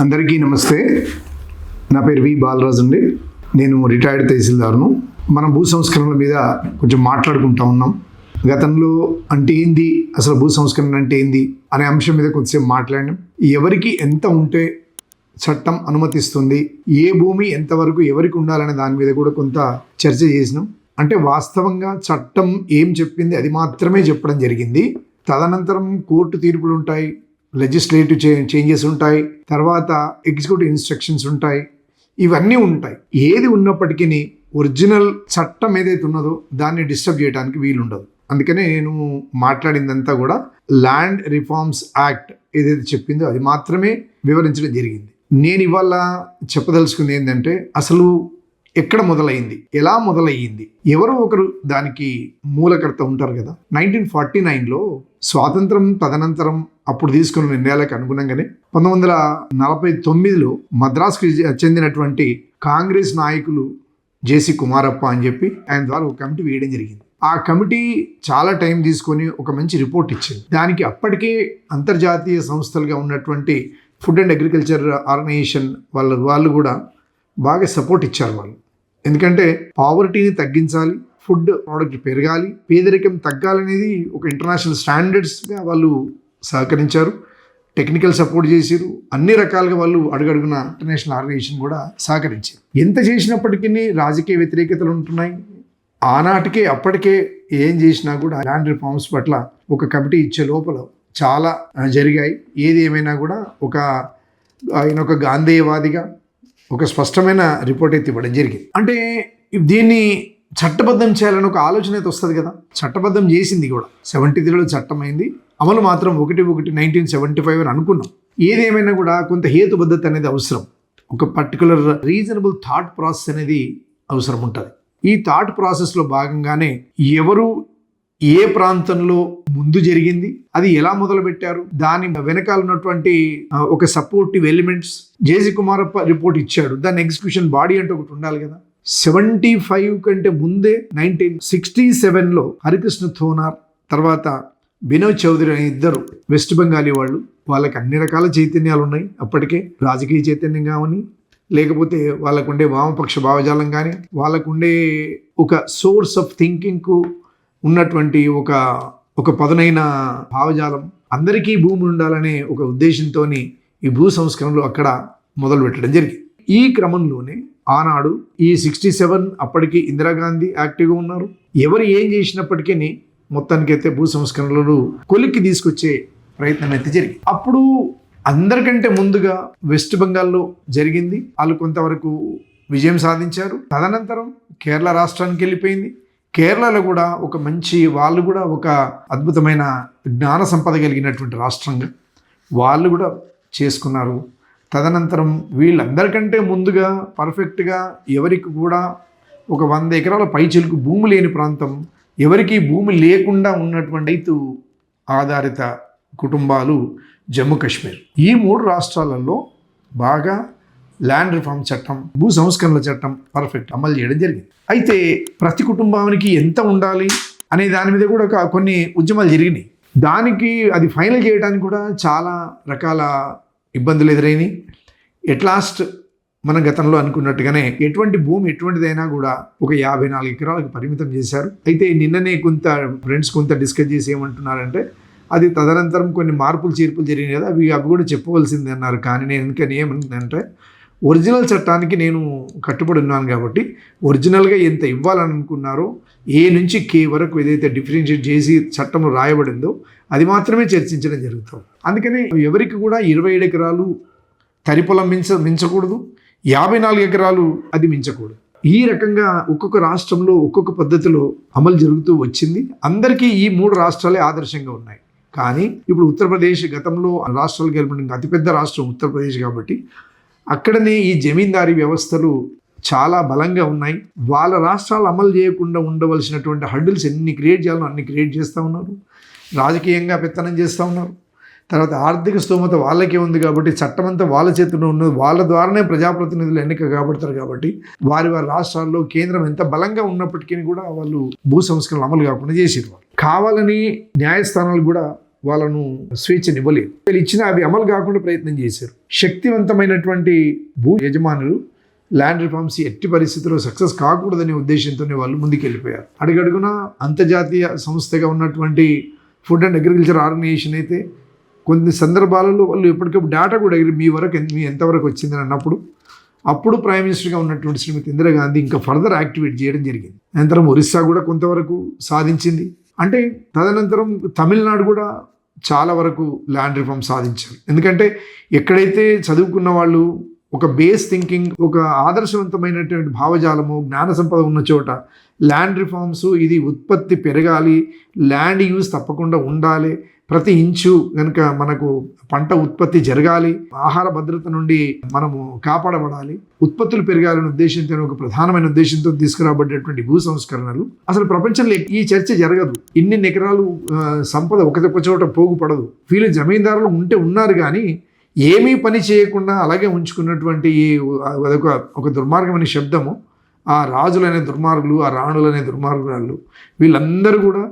అందరికీ నమస్తే. నా పేరు వి బాలరాజు అండి. నేను రిటైర్డ్ తహసీల్దార్ను. మనం భూ సంస్కరణల మీద కొంచెం మాట్లాడుకుంటా ఉన్నాం. గతంలో అంటే ఏంది, అసలు భూ సంస్కరణ అంటే ఏంది అనే అంశం మీద కొంచెంసేపు మాట్లాడినాం. ఎవరికి ఎంత ఉంటే చట్టం అనుమతిస్తుంది, ఏ భూమి ఎంతవరకు ఎవరికి ఉండాలనే దాని మీద కూడా కొంత చర్చ చేసినాం. అంటే వాస్తవంగా చట్టం ఏం చెప్పింది అది మాత్రమే చెప్పడం జరిగింది. తదనంతరం కోర్టు తీర్పులు ఉంటాయి, లెజిస్లేటివ్ చేంజెస్ ఉంటాయి, తర్వాత ఎగ్జిక్యూటివ్ ఇన్స్ట్రక్షన్స్ ఉంటాయి, ఇవన్నీ ఉంటాయి. ఏది ఉన్నప్పటికీ ఒరిజినల్ చట్టం ఏదైతే ఉన్నదో దాన్ని డిస్టర్బ్ చేయడానికి వీలుండదు. అందుకనే నేను మాట్లాడిందంతా కూడా ల్యాండ్ రిఫార్మ్స్ యాక్ట్ ఏదైతే చెప్పిందో అది మాత్రమే వివరించడం జరిగింది. నేను ఇవాళ చెప్పదలుచుకుంది ఏంటంటే, అసలు ఎక్కడ మొదలైంది, ఎలా మొదలయ్యింది, ఎవరో ఒకరు దానికి మూలకర్త ఉంటారు కదా. 1949లో స్వాతంత్రం తదనంతరం అప్పుడు తీసుకున్న నిర్ణయాలకు అనుగుణంగానే 1949లో మద్రాసుకి చెందినటువంటి కాంగ్రెస్ నాయకులు జేసీ కుమారప్ప అని చెప్పి ఆయన ద్వారా ఒక కమిటీ వేయడం జరిగింది. ఆ కమిటీ చాలా టైం తీసుకొని ఒక మంచి రిపోర్ట్ ఇచ్చింది. దానికి అప్పటికే అంతర్జాతీయ సంస్థలుగా ఉన్నటువంటి ఫుడ్ అండ్ అగ్రికల్చర్ ఆర్గనైజేషన్ వాళ్ళు కూడా బాగా సపోర్ట్ ఇచ్చారు వాళ్ళు. ఎందుకంటే పావర్టీని తగ్గించాలి, ఫుడ్ ప్రోడక్ట్ పెరగాలి, పేదరికం తగ్గాలనేది ఒక ఇంటర్నేషనల్ స్టాండర్డ్స్గా వాళ్ళు సహకరించారు, టెక్నికల్ సపోర్ట్ చేశారు, అన్ని రకాలుగా వాళ్ళు అడుగడుగున ఇంటర్నేషనల్ ఆర్గనైజేషన్ కూడా సహకరించారు. ఎంత చేసినప్పటికీ రాజకీయ వ్యతిరేకతలు ఉంటున్నాయి. ఆనాటికే అప్పటికే ఏం చేసినా కూడా ల్యాండ్ రిఫార్మ్స్ పట్ల ఒక కమిటీ ఇచ్చే లోపల చాలా జరిగాయి. ఏది ఏమైనా కూడా ఆయన ఒక గాంధేయవాదిగా ఒక స్పష్టమైన రిపోర్ట్ అయితే ఇవ్వడం జరిగింది. అంటే దీన్ని చట్టబద్ధం చేయాలని ఒక ఆలోచన అయితే వస్తుంది కదా. చట్టబద్ధం చేసింది కూడా 73లో చట్టమైంది, అమలు మాత్రం 1/1/1975 అని అనుకున్నాం. ఏదేమైనా కూడా కొంత హేతుబద్ధత అనేది అవసరం, ఒక పర్టికులర్ రీజనబుల్ థాట్ ప్రాసెస్ అనేది అవసరం ఉంటుంది. ఈ థాట్ ప్రాసెస్లో భాగంగానే ఎవరు ఏ ప్రాంతంలో ముందు జరిగింది, అది ఎలా మొదలు పెట్టారు, దాని వెనకాల ఉన్నటువంటి ఒక సపోర్టివ్ ఎలిమెంట్స్, జేసీ కుమారప్ప రిపోర్ట్ ఇచ్చాడు, దాని ఎగ్జిక్యూషన్ బాడీ అంటే ఒకటి ఉండాలి కదా. 75 కంటే ముందే 1967లో హరికృష్ణ థోనార్ తర్వాత వినోద్ చౌదరి అనే ఇద్దరు వెస్ట్ బెంగాలీ వాళ్ళు, వాళ్ళకి అన్ని రకాల చైతన్యాలు ఉన్నాయి అప్పటికే, రాజకీయ చైతన్యం కావని, లేకపోతే వాళ్ళకుండే వామపక్ష భావజాలం కానీ, వాళ్ళకుండే ఒక సోర్స్ ఆఫ్ థింకింగ్కు ఉన్నటువంటి ఒక పదునైన భావజాలం, అందరికీ భూమి ఉండాలనే ఒక ఉద్దేశంతో ఈ భూ సంస్కరణలు అక్కడ మొదలు పెట్టడం జరిగింది. ఈ క్రమంలోనే ఆనాడు ఈ 67 అప్పటికి ఇందిరాగాంధీ యాక్టివ్గా ఉన్నారు. ఎవరు ఏం చేసినప్పటికీ మొత్తానికైతే భూ సంస్కరణలు కొలిక్కి తీసుకొచ్చే ప్రయత్నం అయితే జరిగింది. అప్పుడు అందరికంటే ముందుగా వెస్ట్ బెంగాల్లో జరిగింది, వాళ్ళు కొంతవరకు విజయం సాధించారు. తదనంతరం కేరళ రాష్ట్రానికి వెళ్ళిపోయింది. కేరళలో కూడా ఒక మంచి, వాళ్ళు కూడా ఒక అద్భుతమైన జ్ఞాన సంపద కలిగినటువంటి రాష్ట్రంగా వాళ్ళు కూడా చేసుకున్నారు. తదనంతరం వీళ్ళందరికంటే ముందుగా పర్ఫెక్ట్గా ఎవరికి కూడా ఒక 100 ఎకరాల పైచిలుకు భూమి లేని ప్రాంతం, ఎవరికి భూమి లేకుండా ఉన్నటువంటి రైతు ఆధారిత కుటుంబాలు జమ్మూ కాశ్మీర్. ఈ 3 రాష్ట్రాలలో బాగా ల్యాండ్ రిఫార్మ్ చట్టం, భూ సంస్కరణల చట్టం పర్ఫెక్ట్ అమలు చేయడం జరిగింది. అయితే ప్రతి కుటుంబానికి ఎంత ఉండాలి అనే దాని మీద కూడా కొన్ని ఉద్యమాలు జరిగినాయి. దానికి అది ఫైనల్ చేయడానికి కూడా చాలా రకాల ఇబ్బందులు ఎదురైనాయి. ఎట్ లాస్ట్ మన గతంలో అనుకున్నట్టుగానే ఎటువంటి భూమి ఎటువంటిదైనా కూడా ఒక 54 ఎకరాలకు పరిమితం చేశారు. అయితే నిన్ననే ఫ్రెండ్స్ కొంత డిస్కస్ చేసి ఏమంటున్నారంటే, అది తదనంతరం కొన్ని మార్పులు చేర్పులు జరిగినాయి కదా, అవి కూడా చెప్పవలసింది అన్నారు. కానీ నేను ఇంకా ఏమంటుందంటే, ఒరిజినల్ చట్టానికి నేను కట్టుబడి ఉన్నాను కాబట్టి ఒరిజినల్గా ఎంత ఇవ్వాలని అనుకున్నారో ఏ నుంచి కే వరకు ఏదైతే డిఫరెన్షియేట్ చేసి చట్టం రాయబడిందో అది మాత్రమే చర్చించడం జరుగుతుంది. అందుకని ఎవరికి కూడా 27 ఎకరాలు తరిపొలం మించకూడదు, 54 ఎకరాలు అది మించకూడదు. ఈ రకంగా ఒక్కొక్క రాష్ట్రంలో ఒక్కొక్క పద్ధతిలో అమలు జరుగుతూ వచ్చింది. అందరికీ ఈ 3 రాష్ట్రాలే ఆదర్శంగా ఉన్నాయి. కానీ ఇప్పుడు ఉత్తరప్రదేశ్, గతంలో రాష్ట్రాలకు ఏర్పడిన అతిపెద్ద రాష్ట్రం ఉత్తరప్రదేశ్ కాబట్టి అక్కడనే ఈ జమీందారీ వ్యవస్థలు చాలా బలంగా ఉన్నాయి. వాళ్ళ రాష్ట్రాలు అమలు చేయకుండా ఉండవలసినటువంటి హడ్డుల్స్ ఎన్ని క్రియేట్ చేయాలో అన్ని క్రియేట్ చేస్తూ ఉన్నారు. రాజకీయంగా పెత్తనం చేస్తూ ఉన్నారు. తర్వాత ఆర్థిక స్తోమత వాళ్ళకే ఉంది కాబట్టి చట్టం అంతా వాళ్ళ చేతిలో ఉన్నది, వాళ్ళ ద్వారానే ప్రజాప్రతినిధులు ఎన్నిక కాబడతారు. కాబట్టి వారి రాష్ట్రాల్లో కేంద్రం ఎంత బలంగా ఉన్నప్పటికీ కూడా వాళ్ళు భూ సంస్కరణలు అమలు కాకుండా చేసేవారు. కావాలని న్యాయస్థానాలు కూడా వాళ్ళను స్వేచ్ఛనివ్వలేదు. వీళ్ళు ఇచ్చిన అవి అమలు కాకుండా ప్రయత్నం చేశారు. శక్తివంతమైనటువంటి భూ యజమానులు ల్యాండ్ రిఫార్మ్స్ ఎట్టి పరిస్థితుల్లో సక్సెస్ కాకూడదనే ఉద్దేశంతోనే వాళ్ళు ముందుకెళ్ళిపోయారు. అడుగడుగున అంతర్జాతీయ సంస్థగా ఉన్నటువంటి ఫుడ్ అండ్ అగ్రికల్చర్ ఆర్గనైజేషన్ అయితే కొన్ని సందర్భాలలో వాళ్ళు ఎప్పటికప్పుడు డేటా కూడా మీ వరకు మీ ఎంతవరకు వచ్చిందని అన్నప్పుడు అప్పుడు ప్రైమ్ మినిస్టర్గా ఉన్నటువంటి శ్రీమతి ఇందిరాగాంధీ ఇంకా ఫర్దర్ యాక్టివేట్ చేయడం జరిగింది. అనంతరం ఒరిస్సా కూడా కొంతవరకు సాధించింది. అంటే తదనంతరం తమిళనాడు కూడా చాలా వరకు ల్యాండ్ రిఫార్మ్ సాధించారు. ఎందుకంటే ఎక్కడైతే చదువుకున్న వాళ్ళు ఒక బేస్ థింకింగ్, ఒక ఆదర్శవంతమైనటువంటి భావజాలము, జ్ఞాన సంపద ఉన్న చోట ల్యాండ్ రిఫార్మ్స్, ఇది ఉత్పత్తి పెరగాలి, ల్యాండ్ యూజ్ తప్పకుండా ఉండాలి, ప్రతి ఇంచు కనుక మనకు పంట ఉత్పత్తి జరగాలి, ఆహార భద్రత నుండి మనము కాపాడబడాలి, ఉత్పత్తులు పెరగాలనే ఉద్దేశంతో, ఒక ప్రధానమైన ఉద్దేశంతో తీసుకురాబడ్డటువంటి భూ సంస్కరణలు అసలు ప్రపంచంలో ఈ చర్చ జరగదు. ఇన్ని ఎకరాలు సంపద ఒక చోట పోగుపడదు. వీళ్ళు జమీందారులు ఉన్నారు కానీ ఏమీ పని చేయకుండా అలాగే ఉంచుకున్నటువంటి ఒక దుర్మార్గమైన శబ్దము ఆ రాజులనే దుర్మార్గులు, ఆ రాణులనే దుర్మార్గురాళ్ళు వీళ్ళందరూ కూడా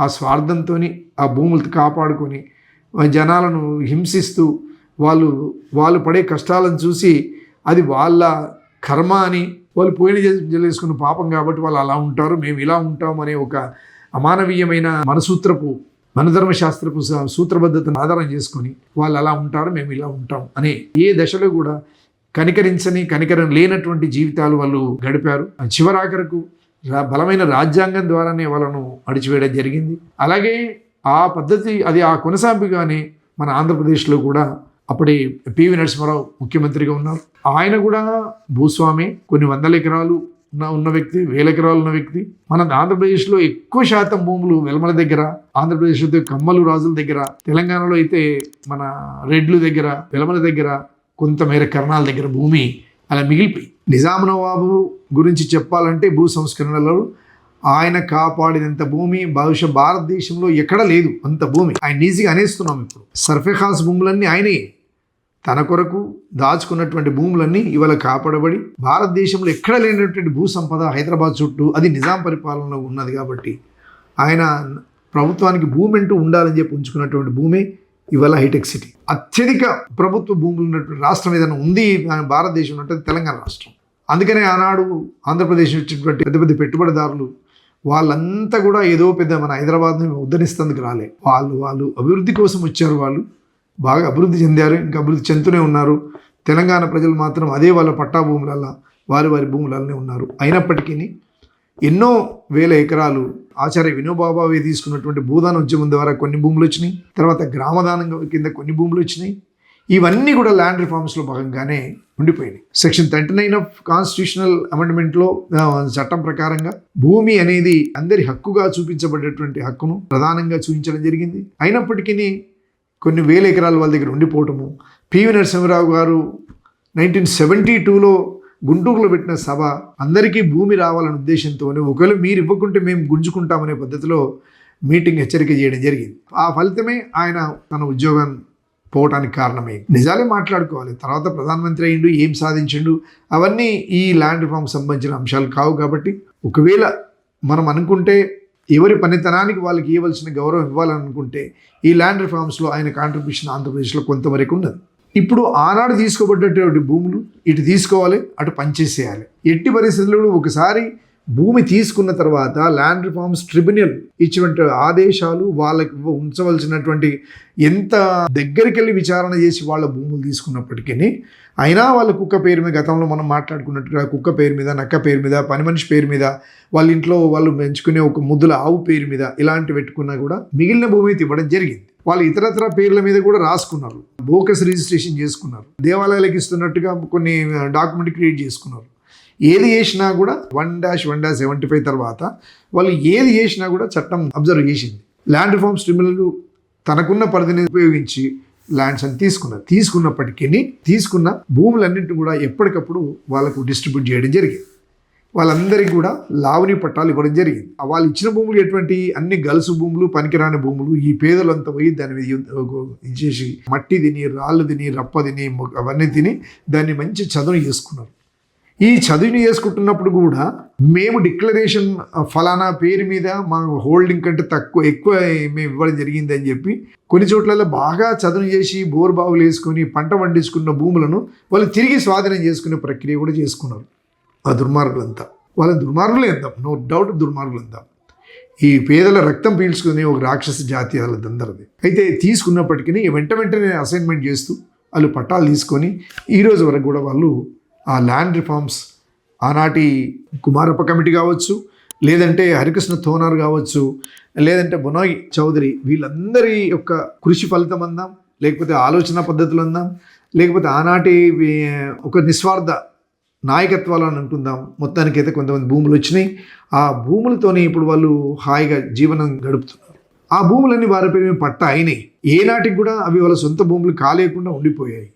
ఆ స్వార్థంతో ఆ భూములు కాపాడుకొని జనాలను హింసిస్తూ వాళ్ళు పడే కష్టాలను చూసి అది వాళ్ళ కర్మ అని వాళ్ళు పోయిన జలేసుకున్న పాపం కాబట్టి వాళ్ళు అలా ఉంటారు, మేము ఇలా ఉంటాం అనే ఒక అమానవీయమైన మనధర్మశాస్త్రపు సూత్రబద్ధతను ఆధారం చేసుకొని వాళ్ళు అలా ఉంటారు, మేము ఇలా ఉంటాం అనే ఏ దశలో కూడా కనికరం లేనటువంటి జీవితాలు వాళ్ళు గడిపారు. చివరాఖరకు బలమైన రాజ్యాంగం ద్వారానే వాళ్ళను అడిచివేయడం జరిగింది. అలాగే ఆ పద్ధతి అది ఆ కొనసాగిగానే మన ఆంధ్రప్రదేశ్లో కూడా అప్పటి పివి నరసింహారావు ముఖ్యమంత్రిగా ఉన్నారు. ఆయన కూడా భూస్వామి, కొన్ని వందల ఎకరాలు ఉన్న వ్యక్తి, వేల ఎకరాలు ఉన్న వ్యక్తి. మన ఆంధ్రప్రదేశ్లో ఎక్కువ శాతం భూములు వెలమల దగ్గర, ఆంధ్రప్రదేశ్లో అయితే కమ్మలు రాజుల దగ్గర, తెలంగాణలో అయితే మన రెడ్లు దగ్గర, వెలమల దగ్గర, కొంతమేర కర్ణాల దగ్గర భూమి అలా మిగిలిపోయి. నిజాం నవాబు గురించి చెప్పాలంటే భూ సంస్కరణలలో ఆయన కాపాడినంత భూమి బహుశా భారతదేశంలో ఎక్కడ లేదు. అంత భూమి ఆయన ఈజీగా అనేస్తున్నాం. ఇప్పుడు సర్ఫేఖాస్ భూములన్నీ ఆయనే తన కొరకు దాచుకున్నటువంటి భూములన్నీ ఇవాళ కాపాడబడి భారతదేశంలో ఎక్కడ లేనటువంటి భూ సంపద హైదరాబాద్ చుట్టూ అది నిజాం పరిపాలనలో ఉన్నది. కాబట్టి ఆయన ప్రభుత్వానికి భూమి అంటూ ఉండాలని చెప్పి ఉంచుకున్నటువంటి భూమే ఇవాళ హైటెక్ సిటీ. అత్యధిక ప్రభుత్వ భూములు ఉన్నటువంటి రాష్ట్రం ఏదైనా ఉంది భారతదేశంలో అంటే తెలంగాణ రాష్ట్రం. అందుకనే ఆనాడు ఆంధ్రప్రదేశ్ వచ్చినటువంటి పెద్ద పెద్ద పెట్టుబడిదారులు వాళ్ళంతా కూడా ఏదో పెద్ద మన హైదరాబాద్ని ఉద్ధరిస్తేందుకు రాలే. వాళ్ళు అభివృద్ధి కోసం వచ్చారు. వాళ్ళు బాగా అభివృద్ధి చెందారు, ఇంకా అభివృద్ధి చెందుతూనే ఉన్నారు. తెలంగాణ ప్రజలు మాత్రం అదే వాళ్ళ పట్టా భూములల్లో వారి భూములనే ఉన్నారు. అయినప్పటికీ ఎన్నో వేల ఎకరాలు ఆచార్య వినోబాబావే తీసుకున్నటువంటి భూదాన ఉద్యమం ద్వారా కొన్ని భూములు వచ్చినాయి. తర్వాత గ్రామదానం కింద కొన్ని భూములు వచ్చినాయి. ఇవన్నీ కూడా ల్యాండ్ రిఫార్మ్స్లో భాగంగానే ఉండిపోయినాయి. సెక్షన్ 39 ఆఫ్ కాన్స్టిట్యూషనల్ అమెండ్మెంట్లో చట్టం ప్రకారంగా భూమి అనేది అందరి హక్కుగా చూపించబడేటువంటి హక్కును ప్రధానంగా చూపించడం జరిగింది. అయినప్పటికీ కొన్ని వేల ఎకరాలు వాళ్ళ దగ్గర ఉండిపోవటము. పివి నరసింహారావు గారు 1972లో గుంటూరులో పెట్టిన సభ అందరికీ భూమి రావాలనే ఉద్దేశంతోనే ఒకవేళ మీరు ఇవ్వకుంటే మేము గుంజుకుంటామనే పద్ధతిలో మీటింగ్ హెచ్చరిక చేయడం జరిగింది. ఆ ఫలితమే ఆయన తన ఉద్యోగం పోవటానికి కారణమైంది. నిజాలే మాట్లాడుకోవాలి. తర్వాత ప్రధానమంత్రి అయ్యిండు, ఏం సాధించిండు, అవన్నీ ఈ ల్యాండ్ రిఫార్మ్ సంబంధించిన అంశాలు కావు. కాబట్టి ఒకవేళ మనం అనుకుంటే ఎవరి పనితనానికి వాళ్ళకి ఇవ్వాల్సిన గౌరవం ఇవ్వాలనుకుంటే ఈ ల్యాండ్ రిఫార్మ్స్లో ఆయన కాంట్రిబ్యూషన్ ఆంధ్రప్రదేశ్లో కొంతవరకు ఉన్నది. ఇప్పుడు ఆనాడు తీసుకోబడ్డటువంటి భూములు ఇటు తీసుకోవాలి, అటు పనిచేసేయాలి. ఎట్టి పరిస్థితుల్లో ఒకసారి భూమి తీసుకున్న తర్వాత ల్యాండ్ రిఫార్మ్స్ ట్రిబ్యునల్ ఇచ్చినటువంటి ఆదేశాలు వాళ్ళకి ఉంచవలసినటువంటి ఎంత దగ్గరికి వెళ్ళి విచారణ చేసి వాళ్ళ భూములు తీసుకున్నప్పటికీ అయినా వాళ్ళ కుక్క పేరు మీద, గతంలో మనం మాట్లాడుకున్నట్టుగా కుక్క పేరు మీద, నక్క పేరు మీద, పని మనిషి పేరు మీద, వాళ్ళ ఇంట్లో వాళ్ళు పెంచుకునే ఒక ముద్దుల ఆవు పేరు మీద ఇలాంటి పెట్టుకున్నా కూడా మిగిలిన భూమి ఇవ్వడం జరిగింది. వాళ్ళు ఇతరత్ర పేర్ల మీద కూడా రాసుకున్నారు, బోకస్ రిజిస్ట్రేషన్ చేసుకున్నారు, దేవాలయాలకు ఇస్తున్నట్టుగా కొన్ని డాక్యుమెంట్ క్రియేట్ చేసుకున్నారు. ఏది చేసినా కూడా 1-1-75 తర్వాత వాళ్ళు ఏది చేసినా కూడా చట్టం అబ్జర్వ్ చేసింది. ల్యాండ్ రిఫార్మ్స్ ట్రిబ్యునల్ తనకున్న పరిధిని ఉపయోగించి ల్యాండ్స్ అని తీసుకున్నప్పటికీ తీసుకున్న భూములన్నింటినీ కూడా ఎప్పటికప్పుడు వాళ్ళకు డిస్ట్రిబ్యూట్ చేయడం జరిగింది. వాళ్ళందరికీ కూడా లావణి పట్టాలు ఇవ్వడం జరిగింది. వాళ్ళు ఇచ్చిన భూములు ఎటువంటి అన్ని గలుసు భూములు, పనికిరాని భూములు. ఈ పేదలంతా పోయి దాని మీద ఇచ్చేసి మట్టి తిని, రాళ్ళు తిని, రప్ప తిని, అవన్నీ తిని దాన్ని మంచి చదును చేసుకున్నారు. ఈ చదువుని చేసుకుంటున్నప్పుడు కూడా మేము డిక్లరేషన్ ఫలానా పేరు మీద మా హోల్డింగ్ కంటే ఎక్కువ మేము ఇవ్వడం జరిగింది అని చెప్పి కొన్ని చోట్ల బాగా చదువు చేసి బోర్ బావులు వేసుకొని పంట పండించుకున్న భూములను వాళ్ళు తిరిగి స్వాధీనం చేసుకునే ప్రక్రియ కూడా చేసుకున్నారు. ఆ దుర్మార్గులంతా వాళ్ళ దుర్మార్గులే అందాం, నో డౌట్ దుర్మార్గులు అందాం. ఈ పేదల రక్తం పీల్చుకునే ఒక రాక్షస జాతి వాళ్ళందరిది. అయితే తీసుకున్నప్పటికీ వెంటనే అసైన్మెంట్ చేస్తూ వాళ్ళు పట్టాలు తీసుకొని ఈరోజు వరకు కూడా వాళ్ళు ఆ ల్యాండ్ రిఫార్మ్స్ ఆనాటి కుమారప్ప కమిటీ కావచ్చు, లేదంటే హరికృష్ణ థోనార్ కావచ్చు, లేదంటే బొనాయ్ చౌదరి, వీళ్ళందరి యొక్క కృషి ఫలితం అందాం, లేకపోతే ఆలోచన పద్ధతులు అందాం, లేకపోతే ఆనాటి ఒక నిస్వార్థ నాయకత్వాలను అంటుందాం. మొత్తానికైతే కొంతమంది భూములు వచ్చినాయి. ఆ భూములతోనే ఇప్పుడు వాళ్ళు హాయిగా జీవనం గడుపుతున్నారు. ఆ భూములన్నీ వారి పేరు మీద పట్టా అయినాయి. ఏనాటికి కూడా అవి వాళ్ళ సొంత భూములు కాలేకుండా ఉండిపోయాయి.